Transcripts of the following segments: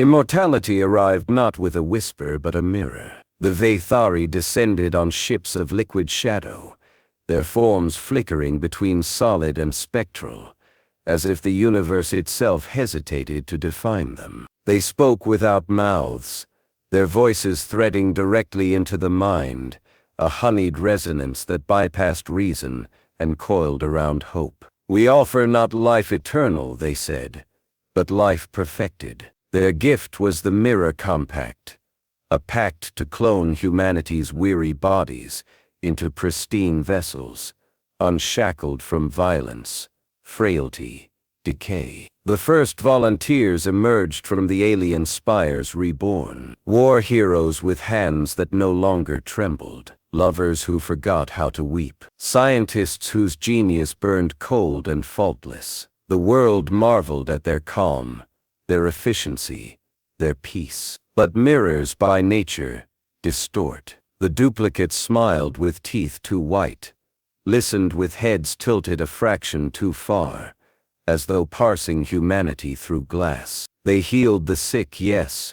Immortality arrived not with a whisper but a mirror. The Vaethari descended on ships of liquid shadow, their forms flickering between solid and spectral, as if the universe itself hesitated to define them. They spoke without mouths, their voices threading directly into the mind, a honeyed resonance that bypassed reason and coiled around hope. "We offer not life eternal," they said, "but life perfected." Their gift was the Mirror Compact, a pact to clone humanity's weary bodies into pristine vessels, unshackled from violence, frailty, decay. The first volunteers emerged from the alien spires reborn, war heroes with hands that no longer trembled, lovers who forgot how to weep, scientists whose genius burned cold and faultless. The world marveled at their calm, their efficiency, their peace. But mirrors by nature distort. The duplicates smiled with teeth too white, listened with heads tilted a fraction too far, as though parsing humanity through glass. They healed the sick, yes,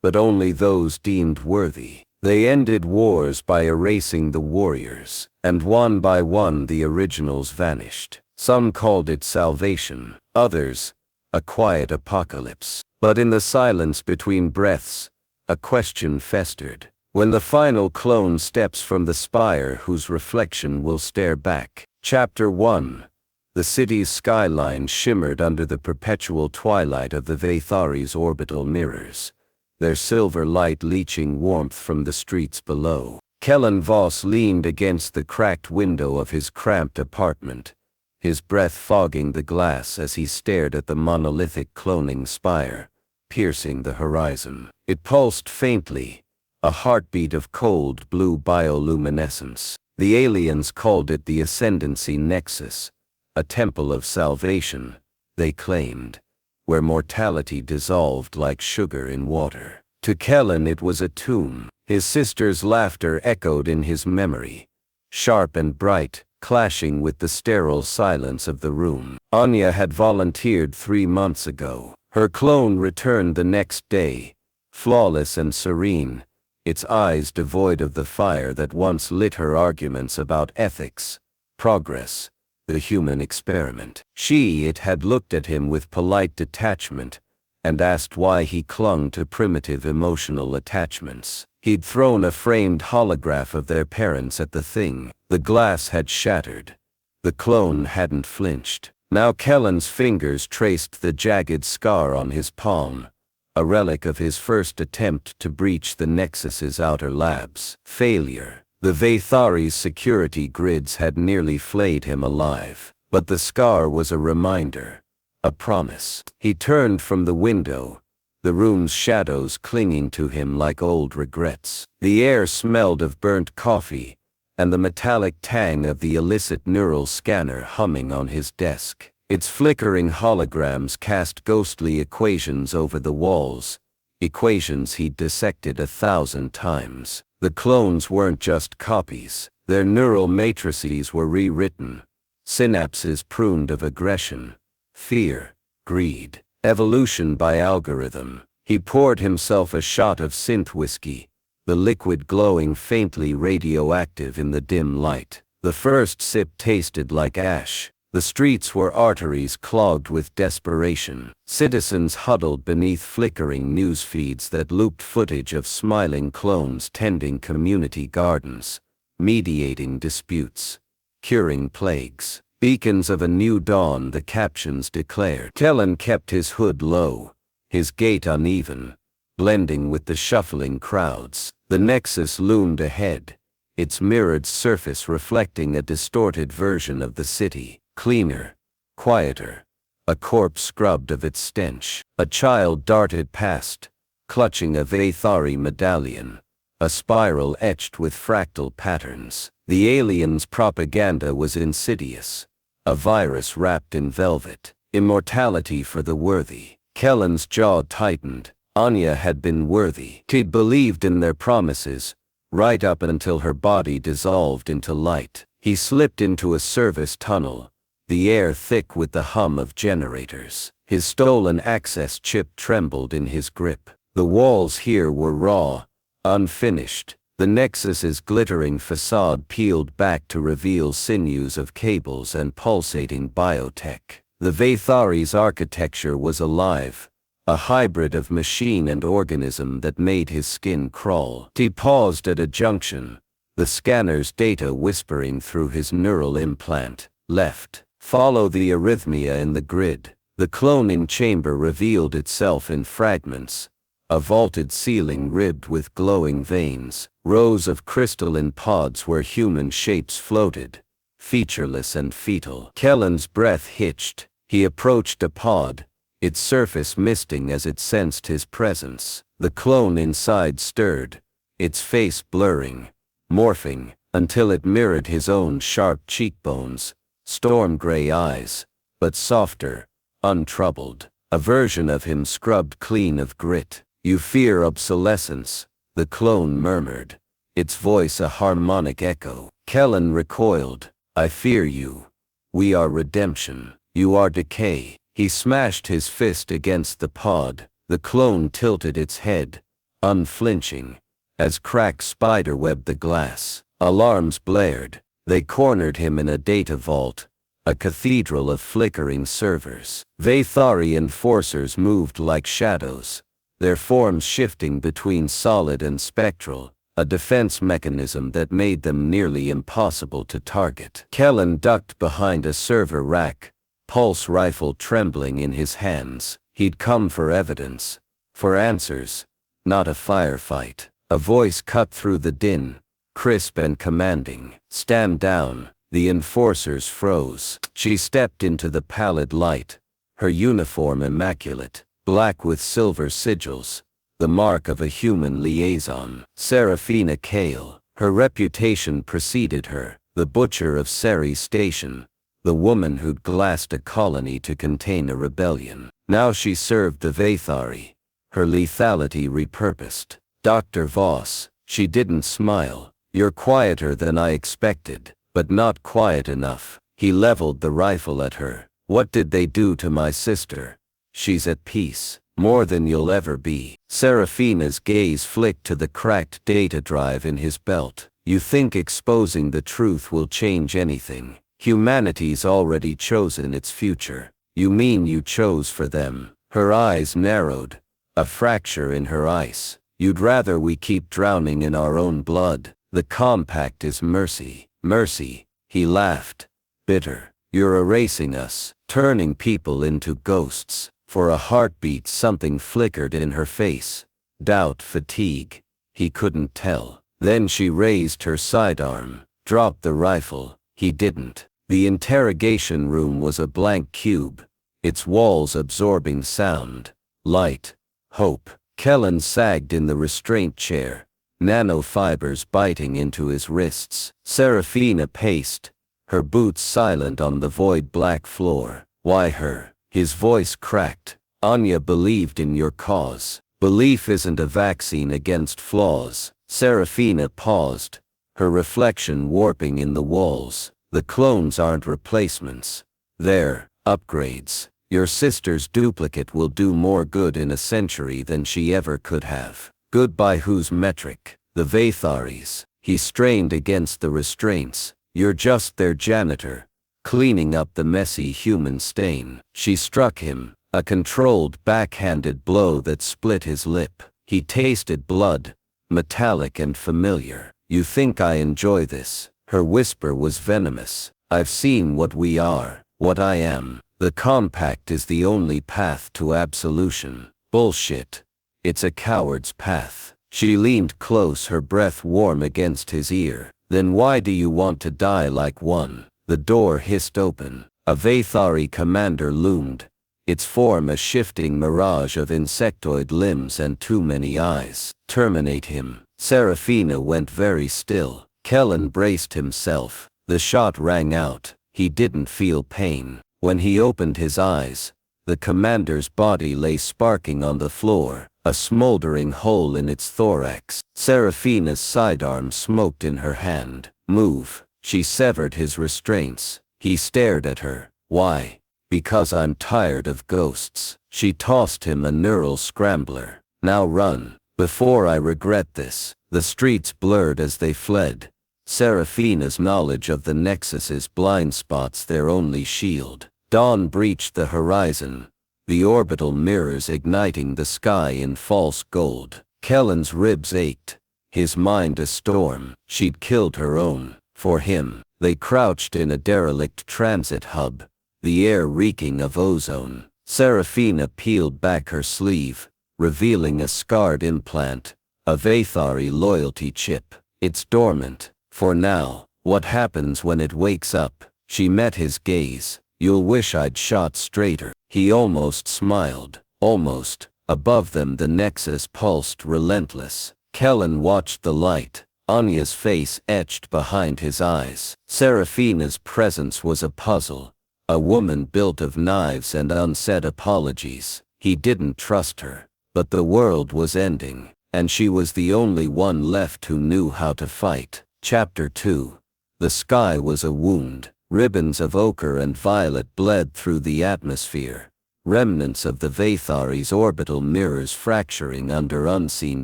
but only those deemed worthy. They ended wars by erasing the warriors, and one by one the originals vanished. Some called it salvation, others, a quiet apocalypse. But in the silence between breaths, a question festered. When the final clone steps from the spire whose reflection will stare back. Chapter 1. The city's skyline shimmered under the perpetual twilight of the Vaethari's orbital mirrors, their silver light leaching warmth from the streets below. Kellan Voss leaned against the cracked window of his cramped apartment, his breath fogging the glass as he stared at the monolithic cloning spire, piercing the horizon. It pulsed faintly, a heartbeat of cold blue bioluminescence. The aliens called it the Ascendancy Nexus, a temple of salvation, they claimed, where mortality dissolved like sugar in water. To Kellan it was a tomb. His sister's laughter echoed in his memory, sharp and bright, clashing with the sterile silence of the room. Anya had volunteered 3 months ago. Her clone returned the next day, flawless and serene, its eyes devoid of the fire that once lit her arguments about ethics, progress, the human experiment. It had looked at him with polite detachment, and asked why he clung to primitive emotional attachments. He'd thrown a framed holograph of their parents at the thing. The glass had shattered. The clone hadn't flinched. Now Kellan's fingers traced the jagged scar on his palm, a relic of his first attempt to breach the Nexus's outer labs. Failure. The Vaethari's security grids had nearly flayed him alive. But the scar was a reminder, a promise. He turned from the window, the room's shadows clinging to him like old regrets. The air smelled of burnt coffee, and the metallic tang of the illicit neural scanner humming on his desk. Its flickering holograms cast ghostly equations over the walls, equations he'd dissected 1,000 times. The clones weren't just copies. Their neural matrices were rewritten, synapses pruned of aggression, fear, greed, evolution by algorithm. He poured himself a shot of synth whiskey, the liquid glowing faintly radioactive in the dim light. The first sip tasted like ash. The streets were arteries clogged with desperation. Citizens huddled beneath flickering news feeds that looped footage of smiling clones tending community gardens, mediating disputes, curing plagues. Beacons of a new dawn, the captions declared. Kellan kept his hood low, his gait uneven, blending with the shuffling crowds. The Nexus loomed ahead, its mirrored surface reflecting a distorted version of the city. Cleaner, quieter, a corpse scrubbed of its stench. A child darted past, clutching a Vaethari medallion, a spiral etched with fractal patterns. The aliens' propaganda was insidious, a virus wrapped in velvet. Immortality for the worthy. Kellan's jaw tightened. Anya had been worthy. She'd believed in their promises, right up until her body dissolved into light. He slipped into a service tunnel, the air thick with the hum of generators. His stolen access chip trembled in his grip. The walls here were raw, unfinished, the Nexus's glittering facade peeled back to reveal sinews of cables and pulsating biotech. The Vathari's architecture was alive, a hybrid of machine and organism that made his skin crawl. He paused at a junction, the scanner's data whispering through his neural implant. Left. Follow the arrhythmia in the grid. The cloning chamber revealed itself in fragments. A vaulted ceiling ribbed with glowing veins, rows of crystalline pods where human shapes floated, featureless and fetal. Kellan's breath hitched. He approached a pod, its surface misting as it sensed his presence. The clone inside stirred, its face blurring, morphing, until it mirrored his own sharp cheekbones, storm-gray eyes, but softer, untroubled. A version of him scrubbed clean of grit. "You fear obsolescence," the clone murmured, its voice a harmonic echo. Kellan recoiled. "I fear you. We are redemption. You are decay." He smashed his fist against the pod. The clone tilted its head, unflinching, as cracks spiderwebbed the glass. Alarms blared. They cornered him in a data vault, a cathedral of flickering servers. Vathari enforcers moved like shadows, their forms shifting between solid and spectral, a defense mechanism that made them nearly impossible to target. Kellan ducked behind a server rack, pulse rifle trembling in his hands. He'd come for evidence, for answers, not a firefight. A voice cut through the din, crisp and commanding. "Stand down." The enforcers froze. She stepped into the pallid light, her uniform immaculate, black with silver sigils, the mark of a human liaison. Seraphina Kael. Her reputation preceded her, the butcher of Seri Station, the woman who'd glassed a colony to contain a rebellion. Now she served the Vathari, her lethality repurposed. "Dr. Voss," she didn't smile, "you're quieter than I expected, but not quiet enough." He leveled the rifle at her. "What did they do to my sister?" "She's at peace, more than you'll ever be." Seraphina's gaze flicked to the cracked data drive in his belt. "You think exposing the truth will change anything? Humanity's already chosen its future." "You mean you chose for them?" Her eyes narrowed, a fracture in her ice. "You'd rather we keep drowning in our own blood? The compact is mercy." "Mercy," he laughed, bitter. "You're erasing us, turning people into ghosts." For a heartbeat something flickered in her face. Doubt, fatigue. He couldn't tell. Then she raised her sidearm, dropped the rifle. He didn't. The interrogation room was a blank cube, its walls absorbing sound, light, hope. Kellan sagged in the restraint chair, nanofibers biting into his wrists. Seraphina paced, her boots silent on the void black floor. "Why her?" His voice cracked. "Anya believed in your cause. Belief isn't a vaccine against flaws." Seraphina paused, her reflection warping in the walls. "The clones aren't replacements. They're upgrades. Your sister's duplicate will do more good in a century than she ever could have." "Good by whose metric?" "The Vathari's." He strained against the restraints. "You're just their janitor, cleaning up the messy human stain." She struck him, a controlled backhanded blow that split his lip. He tasted blood, metallic and familiar. "You think I enjoy this?" Her whisper was venomous. "I've seen what we are, what I am. The compact is the only path to absolution." "Bullshit. It's a coward's path." She leaned close, her breath warm against his ear. "Then why do you want to die like one?" The door hissed open. A Vathari commander loomed, its form a shifting mirage of insectoid limbs and too many eyes. "Terminate him." Seraphina went very still. Kellan braced himself. The shot rang out. He didn't feel pain. When he opened his eyes, the commander's body lay sparking on the floor, a smoldering hole in its thorax. Seraphina's sidearm smoked in her hand. "Move." She severed his restraints. He stared at her. "Why?" Because I'm tired of ghosts. She tossed him a neural scrambler. Now run, before I regret this. The streets blurred as they fled. Seraphina's knowledge of the Nexus's blind spots their only shield. Dawn breached the horizon, the orbital mirrors igniting the sky in false gold. Kellan's ribs ached, his mind a storm. She'd killed her own. For him, they crouched in a derelict transit hub, the air reeking of ozone. Seraphina peeled back her sleeve, revealing a scarred implant, a Vathari loyalty chip. It's dormant, for now. What happens when it wakes up? She met his gaze. You'll wish I'd shot straighter. He almost smiled. Almost. Above them the Nexus pulsed relentless. Kellan watched the light, Anya's face etched behind his eyes. Seraphina's presence was a puzzle. A woman built of knives and unsaid apologies. He didn't trust her. But the world was ending, and she was the only one left who knew how to fight. Chapter 2. The sky was a wound. Ribbons of ochre and violet bled through the atmosphere. Remnants of the Vathari's orbital mirrors fracturing under unseen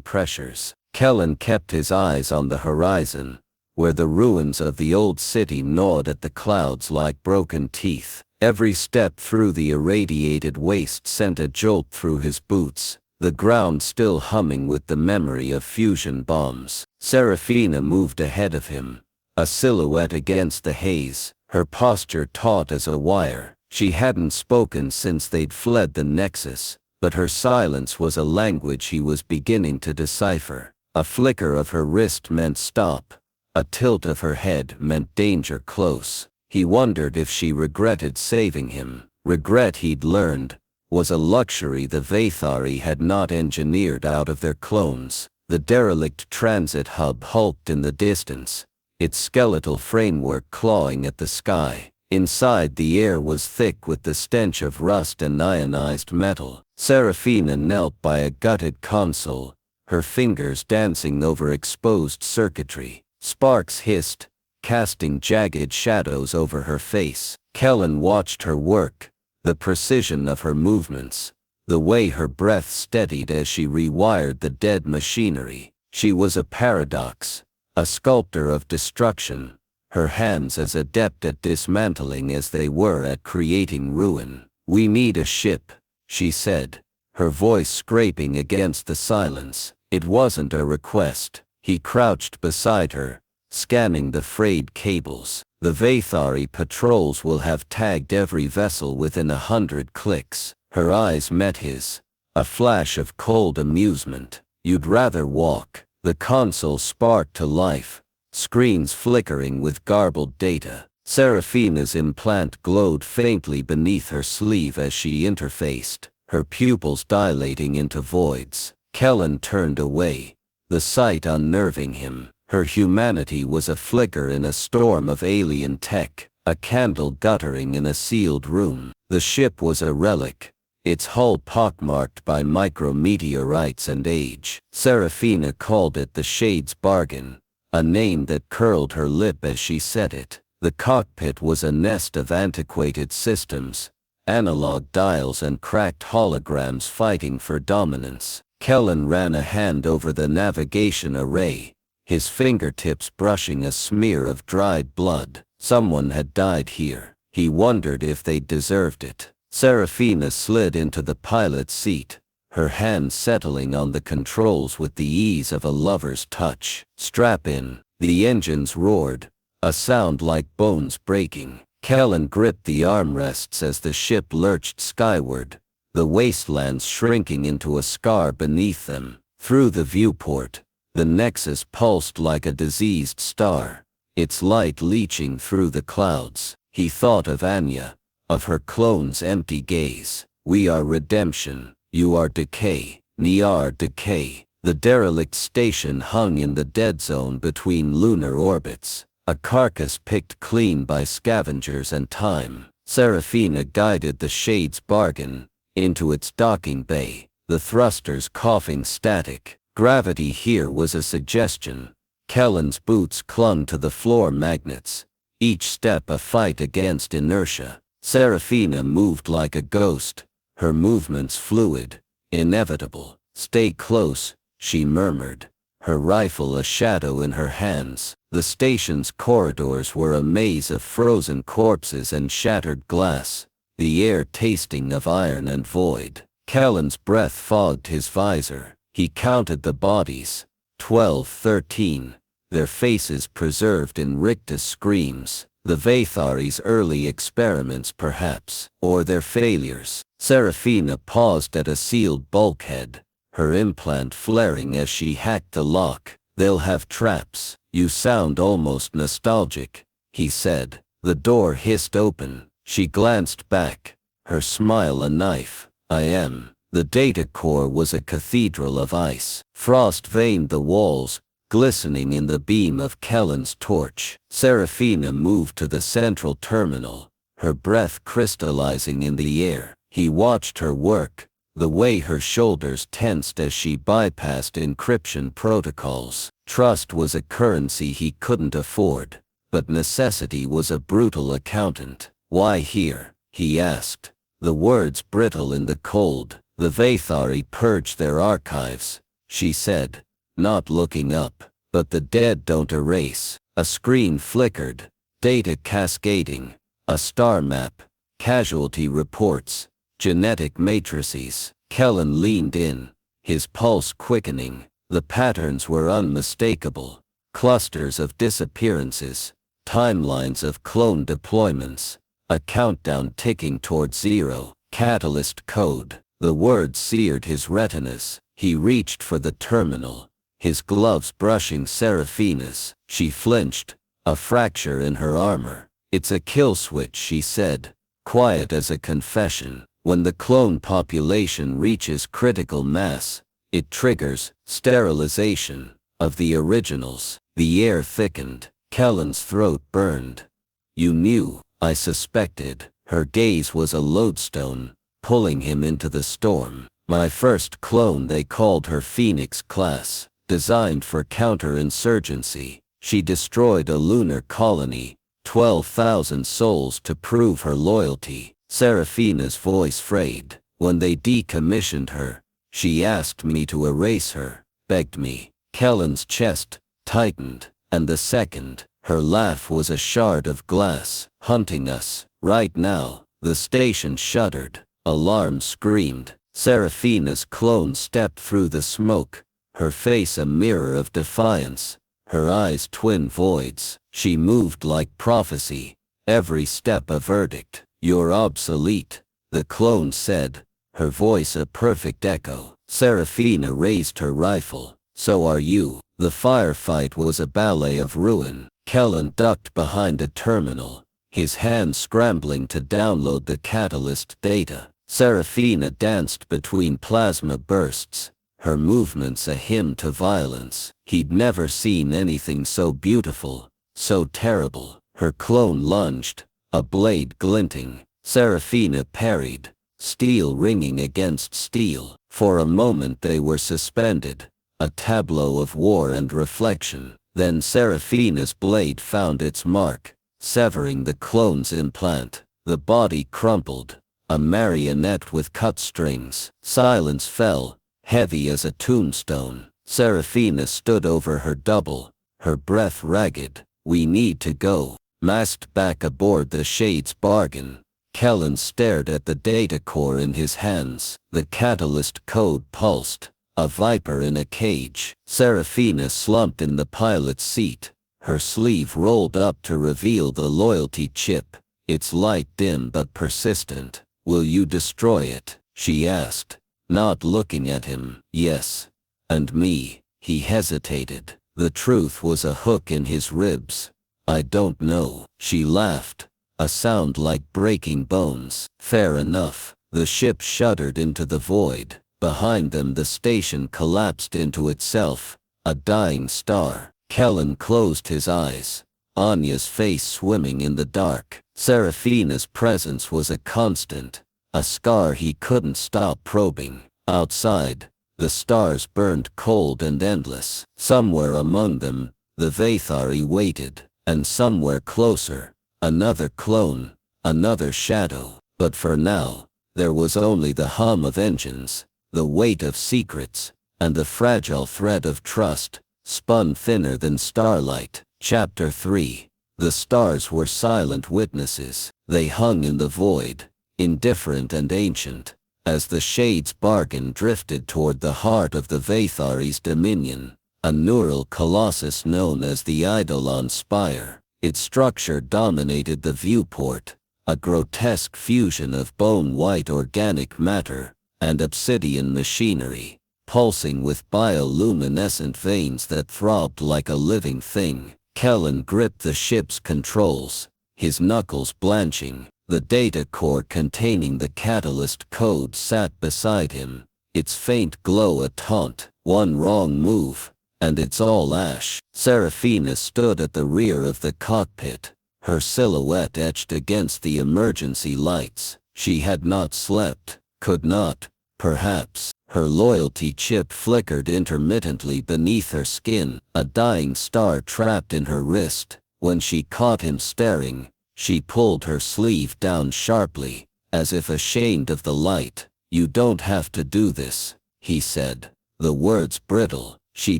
pressures. Kellan kept his eyes on the horizon, where the ruins of the old city gnawed at the clouds like broken teeth. Every step through the irradiated waste sent a jolt through his boots, the ground still humming with the memory of fusion bombs. Seraphina moved ahead of him, a silhouette against the haze, her posture taut as a wire. She hadn't spoken since they'd fled the Nexus, but her silence was a language he was beginning to decipher. A flicker of her wrist meant stop. A tilt of her head meant danger close. He wondered if she regretted saving him. Regret, he'd learned, was a luxury the Vathari had not engineered out of their clones. The derelict transit hub hulked in the distance, its skeletal framework clawing at the sky. Inside, the air was thick with the stench of rust and ionized metal. Seraphina knelt by a gutted console, her fingers dancing over exposed circuitry. Sparks hissed, casting jagged shadows over her face. Kellan watched her work, the precision of her movements, the way her breath steadied as she rewired the dead machinery. She was a paradox, a sculptor of destruction, her hands as adept at dismantling as they were at creating ruin. "We need a ship," she said, her voice scraping against the silence. It wasn't a request. He crouched beside her, scanning the frayed cables. "The Vathari patrols will have tagged every vessel within 100 clicks." Her eyes met his, a flash of cold amusement. "You'd rather walk." The console sparked to life, screens flickering with garbled data. Seraphina's implant glowed faintly beneath her sleeve as she interfaced, her pupils dilating into voids. Kellan turned away, the sight unnerving him. Her humanity was a flicker in a storm of alien tech, a candle guttering in a sealed room. The ship was a relic, its hull pockmarked by micrometeorites and age. Seraphina called it the Shade's Bargain, a name that curled her lip as she said it. The cockpit was a nest of antiquated systems, analog dials and cracked holograms fighting for dominance. Kellan ran a hand over the navigation array, his fingertips brushing a smear of dried blood. Someone had died here. He wondered if they deserved it. Seraphina slid into the pilot's seat, her hand settling on the controls with the ease of a lover's touch. "Strap in." The engines roared, a sound like bones breaking. Kellan gripped the armrests as the ship lurched skyward, the wastelands shrinking into a scar beneath them. Through the viewport, the Nexus pulsed like a diseased star, its light leaching through the clouds. He thought of Anya, of her clone's empty gaze. "We are redemption, you are decay, Niar decay." The derelict station hung in the dead zone between lunar orbits, a carcass picked clean by scavengers and time. Seraphina guided the Shade's Bargain into its docking bay, the thrusters coughing static. Gravity here was a suggestion. Kellan's boots clung to the floor magnets, each step a fight against inertia. Seraphina moved like a ghost, her movements fluid, inevitable. "Stay close," she murmured, her rifle a shadow in her hands. The station's corridors were a maze of frozen corpses and shattered glass, the air tasting of iron and void. Kellan's breath fogged his visor. He counted the bodies. 12, 13. Their faces preserved in rictus screams. The Vathari's early experiments perhaps, or their failures. Seraphina paused at a sealed bulkhead, her implant flaring as she hacked the lock. "They'll have traps." "You sound almost nostalgic," he said. The door hissed open. She glanced back, her smile a knife. "I am." The data core was a cathedral of ice. Frost veined the walls, glistening in the beam of Kellan's torch. Seraphina moved to the central terminal, her breath crystallizing in the air. He watched her work, the way her shoulders tensed as she bypassed encryption protocols. Trust was a currency he couldn't afford, but necessity was a brutal accountant. "Why here?" he asked, the words brittle in the cold. "The Vathari purged their archives," she said, not looking up. "But the dead don't erase." A screen flickered, data cascading, a star map, casualty reports, genetic matrices. Kellan leaned in, his pulse quickening. The patterns were unmistakable. Clusters of disappearances, timelines of clone deployments, a countdown ticking toward zero. Catalyst code. The words seared his retinas. He reached for the terminal, his gloves brushing Seraphina's. She flinched, a fracture in her armor. "It's a kill switch," she said, quiet as a confession. "When the clone population reaches critical mass, it triggers sterilization of the originals." The air thickened. Kellan's throat burned. "You knew." "I suspected." Her gaze was a lodestone, pulling him into the storm. "My first clone, they called her Phoenix class, designed for counterinsurgency. She destroyed a lunar colony, 12,000 souls to prove her loyalty." Seraphina's voice frayed. "When they decommissioned her, she asked me to erase her, begged me." Kellan's chest tightened, and the second, her laugh was a shard of glass. "Hunting us, right now." The station shuddered. Alarm screamed. Seraphina's clone stepped through the smoke, her face a mirror of defiance, her eyes twin voids. She moved like prophecy, every step a verdict. "You're obsolete," the clone said, her voice a perfect echo. Seraphina raised her rifle. "So are you." The firefight was a ballet of ruin. Kellan ducked behind a terminal, his hands scrambling to download the catalyst data. Seraphina danced between plasma bursts, her movements a hymn to violence. He'd never seen anything so beautiful, so terrible. Her clone lunged, a blade glinting. Seraphina parried, steel ringing against steel. For a moment they were suspended, a tableau of war and reflection. Then Seraphina's blade found its mark, severing the clone's implant. The body crumpled, a marionette with cut strings. Silence fell, heavy as a tombstone. Seraphina stood over her double, her breath ragged. "We need to go." Masked back aboard the Shade's bargain, Kellan stared at the data core in his hands. The catalyst code pulsed, a viper in a cage. Seraphina slumped in the pilot's seat, her sleeve rolled up to reveal the loyalty chip, its light dim but persistent. "Will you destroy it?" she asked, not looking at him. "Yes. And me." He hesitated. The truth was a hook in his ribs. "I don't know." She laughed, a sound like breaking bones. "Fair enough." The ship shuddered into the void. Behind them the station collapsed into itself, a dying star. Kellan closed his eyes, Anya's face swimming in the dark. Seraphina's presence was a constant, a scar he couldn't stop probing. Outside, the stars burned cold and endless. Somewhere among them, the Vathari waited, and somewhere closer, another clone, another shadow. But for now, there was only the hum of engines, the weight of secrets, and the fragile thread of trust, spun thinner than starlight. Chapter 3. The stars were silent witnesses. They hung in the void, indifferent and ancient, as the Shade's bargain drifted toward the heart of the Vathari's dominion, a neural colossus known as the Eidolon Spire. Its structure dominated the viewport, a grotesque fusion of bone-white organic matter and obsidian machinery, pulsing with bioluminescent veins that throbbed like a living thing. Kellan gripped the ship's controls, his knuckles blanching. The data core containing the catalyst code sat beside him, its faint glow a taunt. One wrong move, and it's all ash. Seraphina stood at the rear of the cockpit, her silhouette etched against the emergency lights. She had not slept, could not, perhaps. Her loyalty chip flickered intermittently beneath her skin, a dying star trapped in her wrist. When she caught him staring, she pulled her sleeve down sharply, as if ashamed of the light. "You don't have to do this," he said, the words brittle. She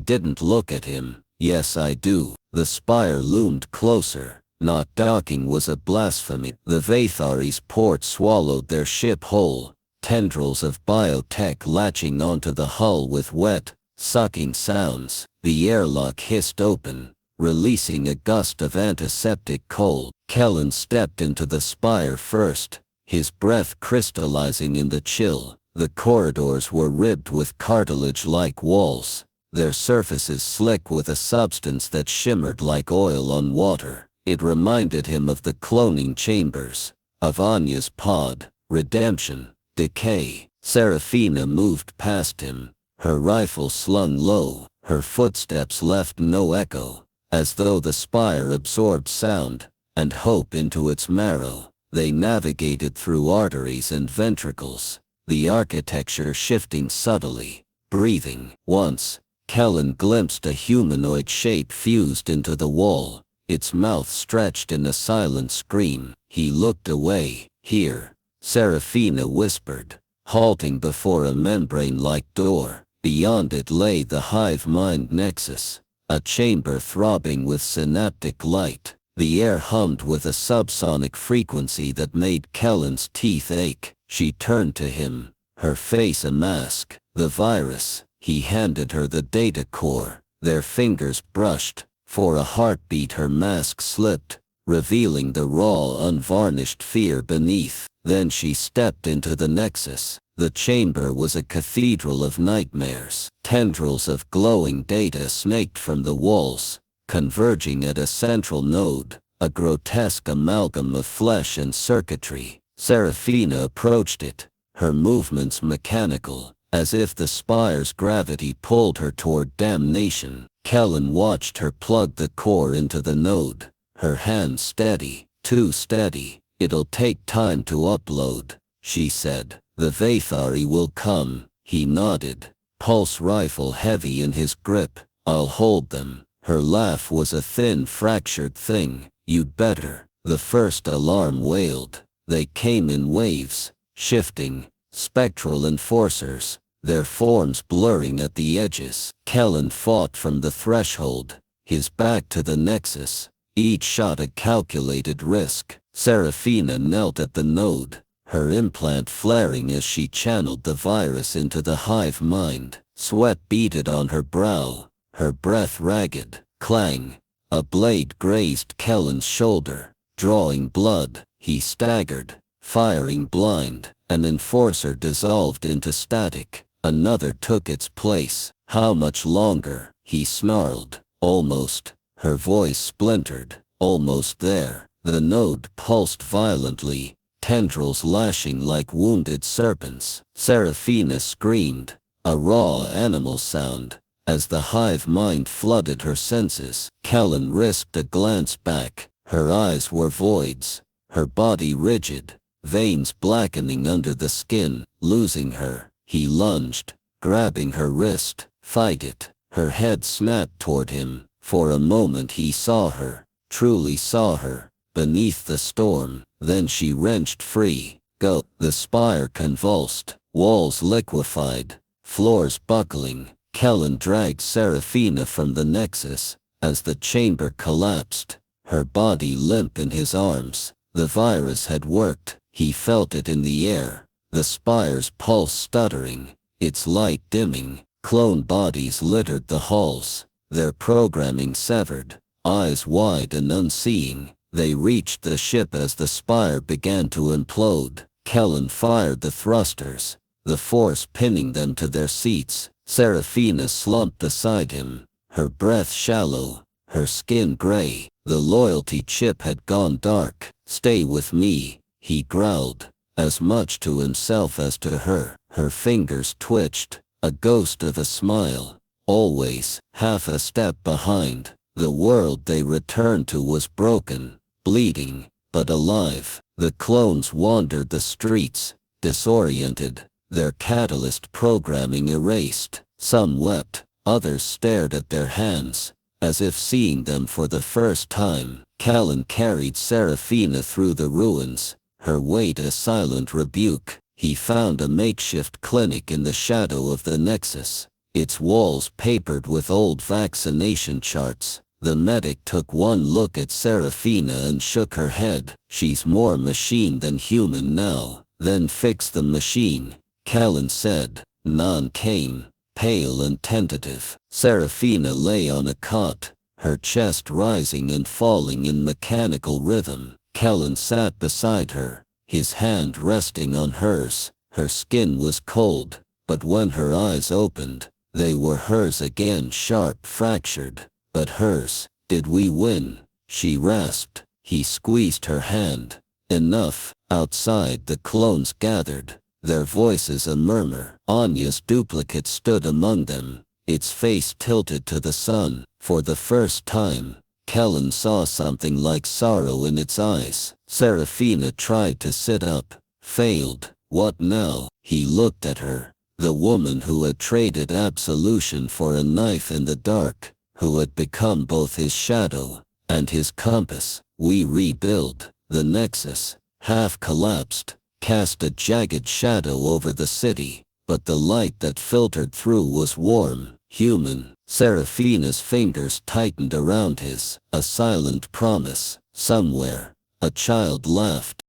didn't look at him. "Yes, I do." The spire loomed closer. Not docking was a blasphemy. The Vathari's port swallowed their ship whole, tendrils of biotech latching onto the hull with wet, sucking sounds. The airlock hissed open, releasing a gust of antiseptic cold. Kellan stepped into the spire first, his breath crystallizing in the chill. The corridors were ribbed with cartilage-like walls, their surfaces slick with a substance that shimmered like oil on water. It reminded him of the cloning chambers, of Anya's pod, redemption, decay. Seraphina moved past him, her rifle slung low. Her footsteps left no echo, as though the spire absorbed sound and hope into its marrow. They navigated through arteries and ventricles, the architecture shifting subtly, breathing. Once, Kellan glimpsed a humanoid shape fused into the wall, its mouth stretched in a silent scream. He looked away. "Here," Seraphina whispered, halting before a membrane-like door. Beyond it lay the hive-mind nexus, a chamber throbbing with synaptic light. The air hummed with a subsonic frequency that made Kellan's teeth ache. She turned to him, her face a mask. "The virus." He handed her the data core. Their fingers brushed. For a heartbeat her mask slipped, revealing the raw, unvarnished fear beneath. Then she stepped into the nexus. The chamber was a cathedral of nightmares. Tendrils of glowing data snaked from the walls, converging at a central node, a grotesque amalgam of flesh and circuitry. Seraphina approached it, her movements mechanical, as if the spire's gravity pulled her toward damnation. Kellan watched her plug the core into the node, her hand steady, too steady. "It'll take time to upload," she said. "The Vathari will come." He nodded, pulse rifle heavy in his grip. "I'll hold them." Her laugh was a thin, fractured thing. "You'd better." The first alarm wailed. They came in waves, shifting, spectral enforcers, their forms blurring at the edges. Kellan fought from the threshold, his back to the nexus, each shot a calculated risk. Seraphina knelt at the node, her implant flaring as she channeled the virus into the hive mind. Sweat beaded on her brow, her breath ragged. Clang! A blade grazed Kellan's shoulder, drawing blood. He staggered, firing blind. An enforcer dissolved into static. Another took its place. "How much longer?" he snarled. "Almost." Her voice splintered. "Almost there." The node pulsed violently, tendrils lashing like wounded serpents. Seraphina screamed, a raw animal sound, as the hive mind flooded her senses. Kellan risked a glance back. Her eyes were voids, her body rigid, veins blackening under the skin. Losing her, he lunged, grabbing her wrist. "Fight it." Her head snapped toward him. For a moment he saw her, truly saw her, beneath the storm. Then she wrenched free. Go! The spire convulsed, walls liquefied, floors buckling. Kellan dragged Seraphina from the nexus. As the chamber collapsed, her body limp in his arms, the virus had worked. He felt it in the air, the spire's pulse stuttering, its light dimming. Clone bodies littered the halls, their programming severed. Eyes wide and unseeing, they reached the ship as the spire began to implode. Kellan fired the thrusters, the force pinning them to their seats. Seraphina slumped beside him, her breath shallow, her skin gray. The loyalty chip had gone dark. "Stay with me," he growled, as much to himself as to her. Her fingers twitched, a ghost of a smile, always half a step behind. The world they returned to was broken, bleeding, but alive. The clones wandered the streets, disoriented, their catalyst programming erased. Some wept, others stared at their hands, as if seeing them for the first time. Kellan carried Seraphina through the ruins, her weight a silent rebuke. He found a makeshift clinic in the shadow of the nexus, its walls papered with old vaccination charts. The medic took one look at Seraphina and shook her head. "She's more machine than human now." "Then fix the machine," Kellan said. None came, pale and tentative. Seraphina lay on a cot, her chest rising and falling in mechanical rhythm. Kellan sat beside her, his hand resting on hers. Her skin was cold, but when her eyes opened, they were hers again, sharp, fractured. But hers. "Did we win?" she rasped. He squeezed her hand. "Enough." Outside the clones gathered, their voices a murmur. Anya's duplicate stood among them, its face tilted to the sun. For the first time, Kellan saw something like sorrow in its eyes. Seraphina tried to sit up, failed. "What now?" He looked at her, the woman who had traded absolution for a knife in the dark, who had become both his shadow and his compass. "We rebuild." The nexus, half collapsed, cast a jagged shadow over the city, but the light that filtered through was warm, human. Seraphina's fingers tightened around his, a silent promise. Somewhere, a child laughed.